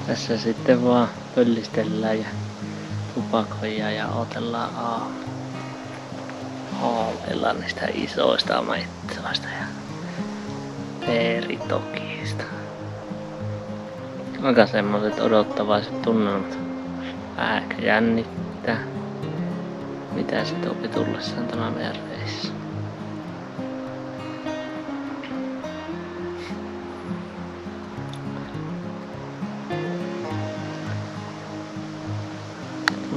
Tässä sitten vaan pöllistellään ja tupakoidaan ja otellaan haaveillaan niistä isoista metsoista ja teeritokista. Aika semmoset odottavaiset tunnelmat. Vähän jännittää. Mitä se topi tullessaan tämä meidän reissu?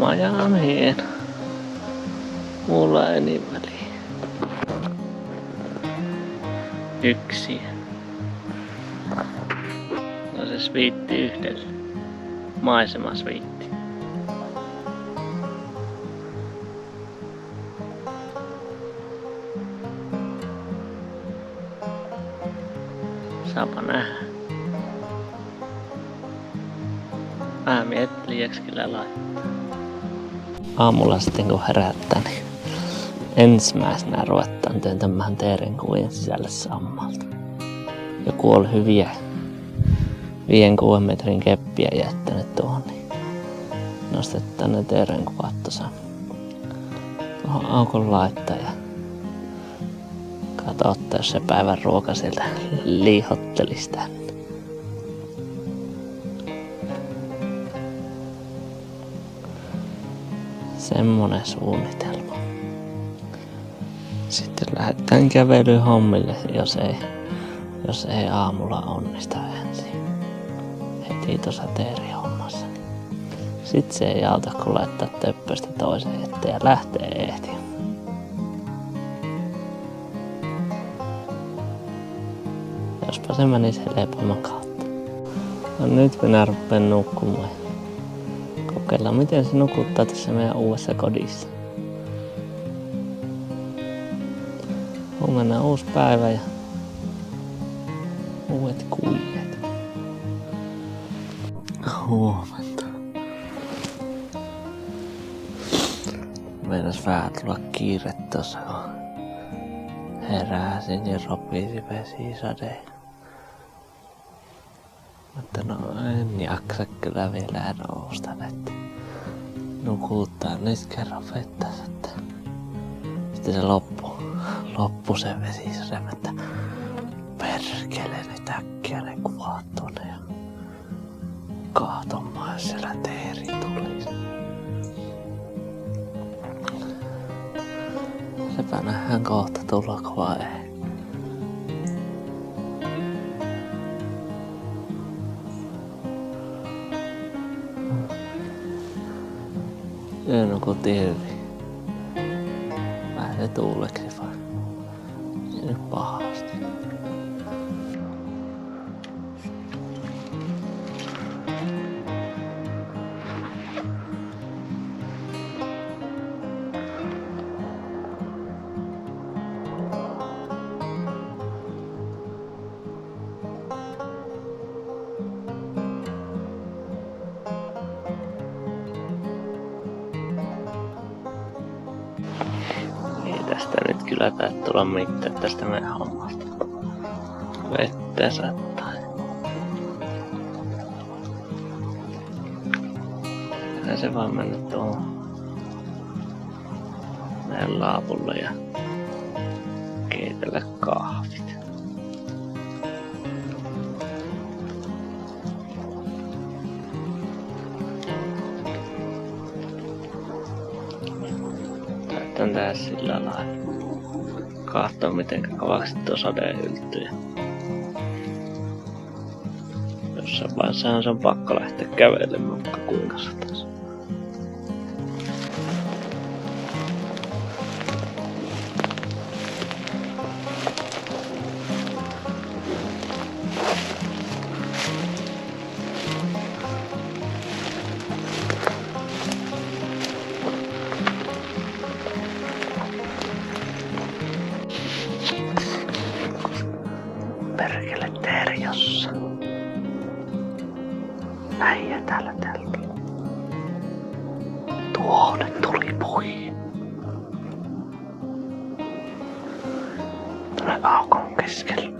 Maja on hieno. Mulla ei niin väliä. Yksi. No se sviitti yhdelle. Maisema sviitti. Saapa nähdä. Mä miettelin, jääks kyllä laittaa. Aamulla sitten kun herättää, niin ensimmäisenä ruvetaan työntämään teeren kujen sisälle sammalta. Joku oli hyviä 5-6 metrin keppiä jättänyt tuohon, niin nostetaan ne teeren kuvat tuossa tuohon aukon laittaa ja katsotaan, jos se päivän ruoka sieltä liihottelisi tänne. Semmonen suunnitelma. Sitten lähdetään kävelyhommille, jos ei aamulla onnista ensin. Heti tuossa teerihommassa. Sitten se ei auta kun laittaa töppöstä toiseen eteen ja lähtee ehtiin. Jospa se menisi helpomman kautta. No nyt minä rupean nukkumaan. Kokeillaan miten se nukuttaa tässä meidän uudessa kodissa. Huomenna uusi päivä ja uudet kujet. Huomenta. Meinas vähän tulla kiire tossa kun heräsin ja ropisi vesisade. Mutta no en jaksa kyllä vielä nousta, että nukuttaa nyt kerran vettäs, että sitten se loppu se vesisade, että perkele nyt äkkiä ne kuvat tuonne ja kaatomaan, jos siellä teeri tulisi. Sepä nähdään kohta tullako vai ei. Yö nukutti hyvin. Vähän se tuuleksi vaan. Ei nyt pahasti. Tästä nyt kyllä taitaa tulla mitään tästä meidän hommasta. Vettä sattaa. Ja se vaan mennä tuohon meidän laavulle ja keitellä kahvit. Taitan tehdä sillä lailla. Kahtoo miten kavaksi tuo sade yltyy. Jossain vaiheessa se on pakko lähteä kävelemään, mutta kuinka satais. Perkele Terjossa. Äijä täällä tältä. Tuonne tuli pui. Tuonne aukon keskellä.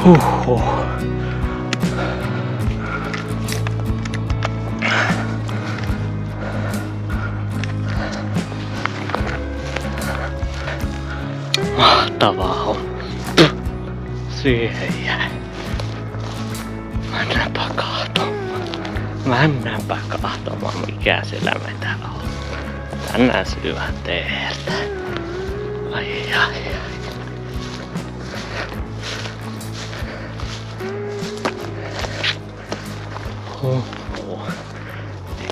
Huhhuh. Mahtavaa on. Siihen jäi. Mennäänpä kahtomaan mikä siellä metä on. Tänään syvän teertä. Ai.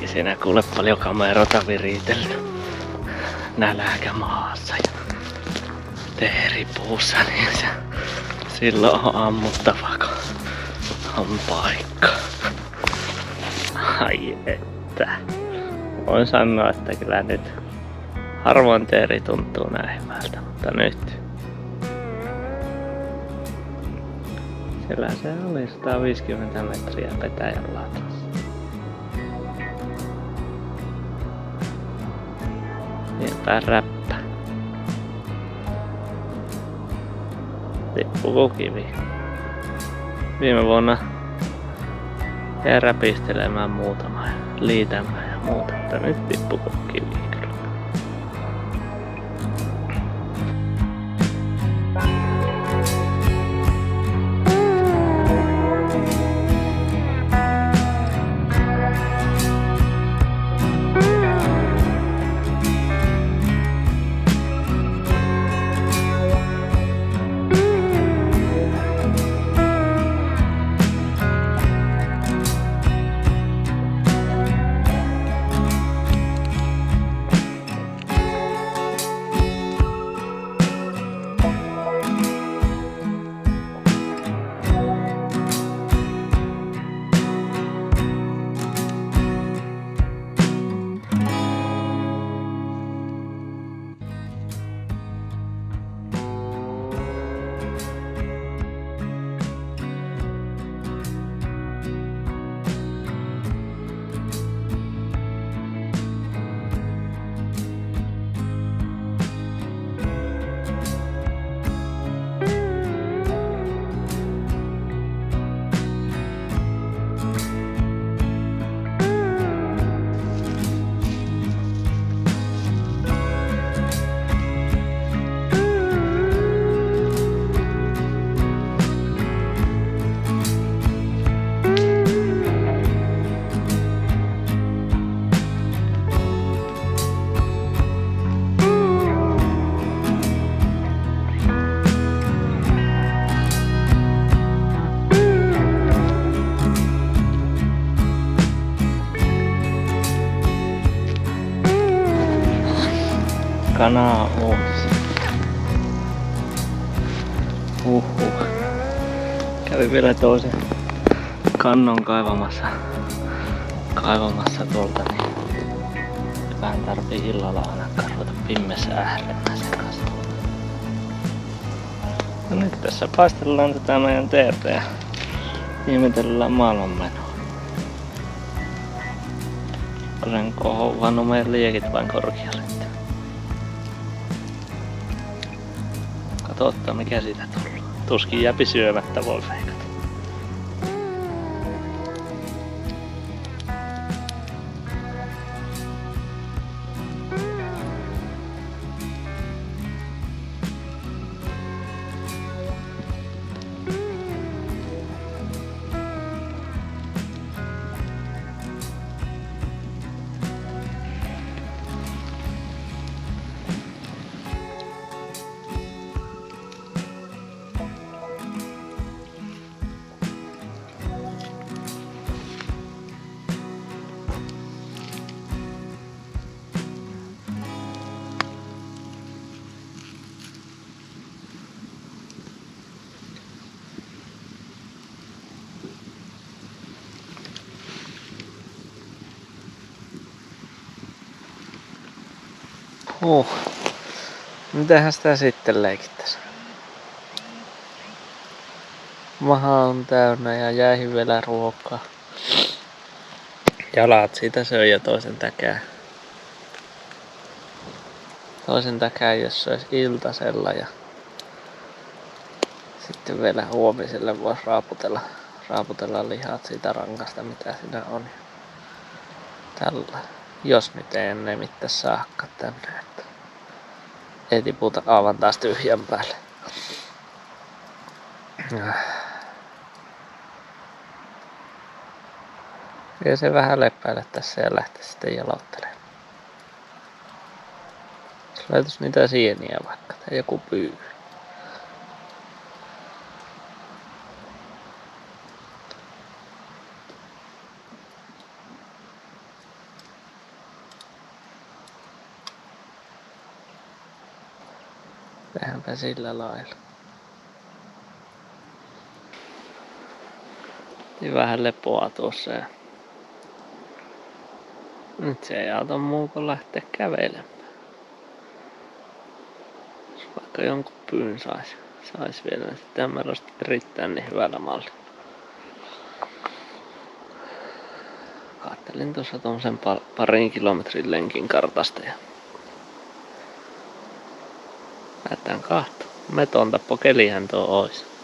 Ei siinä kuule paljon kameroita viritelty. Näläkä maassa ja teeripuussa, niin se silloin on ammuttava, kun on paikka. Ai että. Voin sanoa, että kyllä nyt harvoin teeri tuntuu näin hyvältä, mutta nyt. Siellä se oli 150 metriä Petäjän latassa. Niinpä räppä. Tippuuko kivi? Viime vuonna jäi räpistelemään muutama ja liitämään ja muuta, mutta nyt tippuuko kivi kyllä. Kanaa uusi. Kävin vielä toisen kannon kaivamassa tuolta, niin vähän tarvii illalla ainakaan ruveta pimmessä ählemään sen kanssa. No nyt tässä paistellaan tätä meidän teertä ja ihmetellään maailmanmenoa. Olen kohonnut meidän liekit vain korkealle. Katsotaan mikä siitä tullut. Tuskin jääpi syömättä, voi veikata. Mitähän sitä sitten leikittäis? Maha on täynnä ja jäihin vielä ruokaa. Jalat siitä söi ja toisen täkää jos söis iltasella ja Sitten vielä huomiselle voisi raaputella lihat siitä rankasta, mitä siinä on. Tällä. Jos nyt ei ennen mitään saakka tänne, että ei tiputa aivan taas tyhjän päälle. Ja se vähän lepäillä tässä ja lähtee sitten jalottelemaan. Jos laitus niitä sieniä vaikka tai joku pyy. Tehdäänpä sillä lailla. Niin vähän lepoa tuossa ja nyt se ei auta muu kuin lähteä kävelemään. Jos vaikka jonkun pyyn sais vielä, niin sitten mä rosti erittäin niin hyvällä mallilla. Kattelin tuossa tommosen parin kilometrin lenkin kartasta ja lähdetään kahta. Meton tappokelihän tuo ois.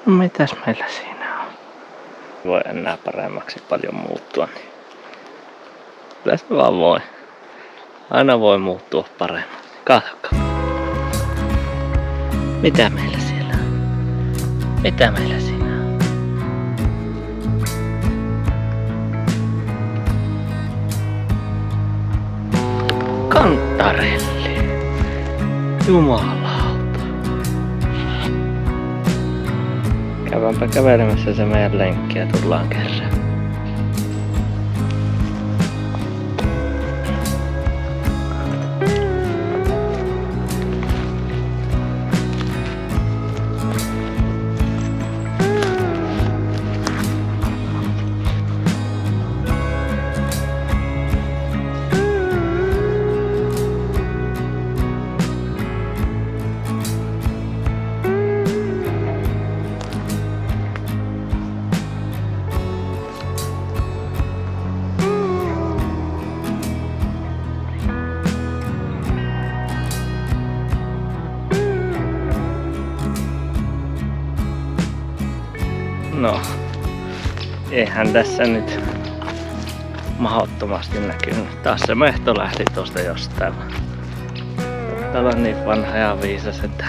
No mitäs meillä siinä on? Voi enää paremmaksi paljon muuttua, niin kyllä se vaan voi. Aina voi muuttua paremmaksi. Katsokaa. Mitä meillä siellä on? Mitä meillä siinä on? Kantarelli. Jumalauta. Käydäänpä kävelemässä se meidän lenkki ja tullaan kerran. No, eihän tässä nyt mahdottomasti näkynyt. Taas se mehto lähti tuosta jostain. Täällä on niin vanha ja viisas, että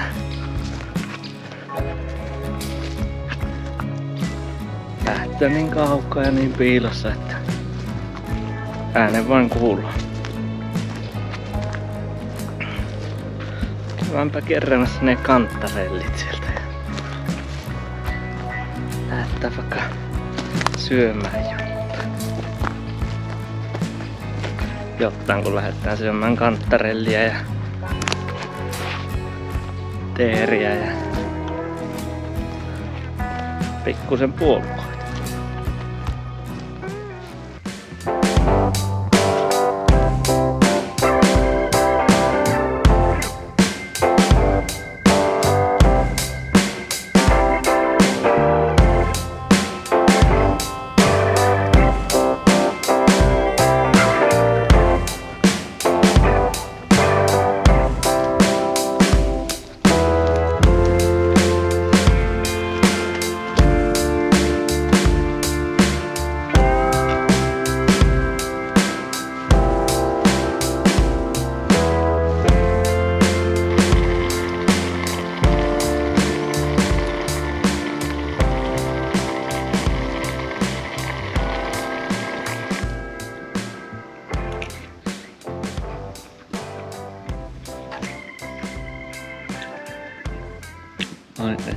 lähtee niin kaukaa ja niin piilossa, että äänen vain kuuluu. Käydäänpä keräämässä ne kantarellit sieltä. Lähdetään vaikka syömään jotain kun lähdetään syömään kantarellia ja teeriä ja pikkusen puolukoita. Ai että.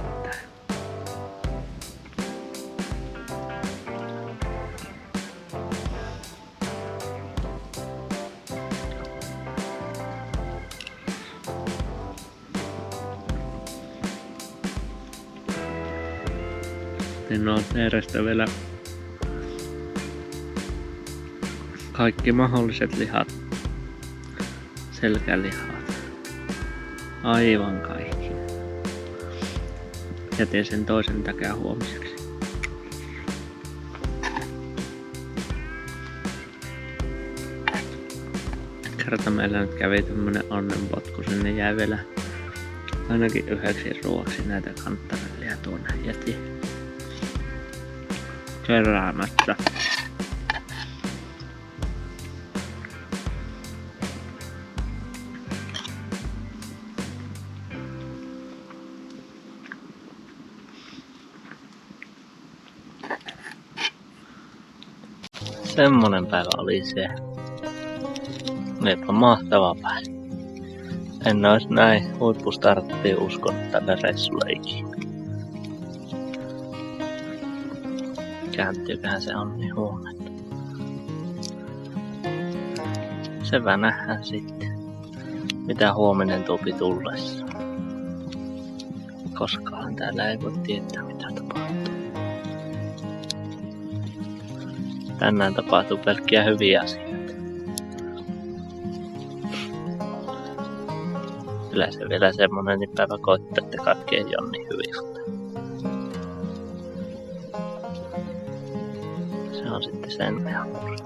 Niin on Teerestä vielä kaikki mahdolliset lihat. Selkälihat. Aivan kaikki. Jätin sen toisen täkää huomiseksi. Kerta meillä nyt kävi tämmönen onnenpotku, sinne jäi vielä ainakin yhdeksi ruoaksi näitä kantarellia tuonne jäti keräämättä. Semmonen päivä oli se. Olipa mahtava päivä. En ois näin huippustarttiin uskonut tälle reissulle ikinä. Kääntyyköhän se onni huomenna. Sepä nähdään sitten, mitä huominen tuopi tullessa. Koskaan täällä ei voi tietää, mitä tapahtuu. Tänään tapahtuu pelkkiä hyviä asioita. Kyllä se vielä semmonen päivä koittaa, että kaikki ei ole niin hyvin. Se on sitten sen meidän murre.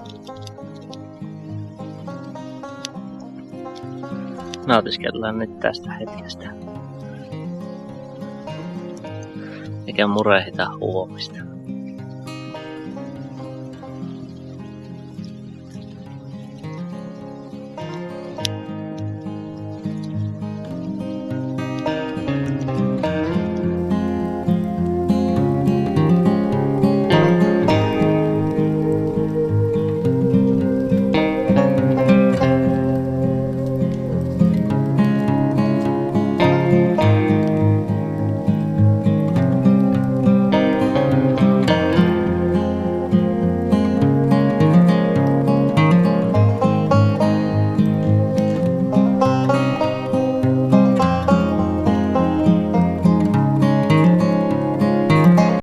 Nautiskellaan nyt tästä hetkestä. Eikä murehita huomista.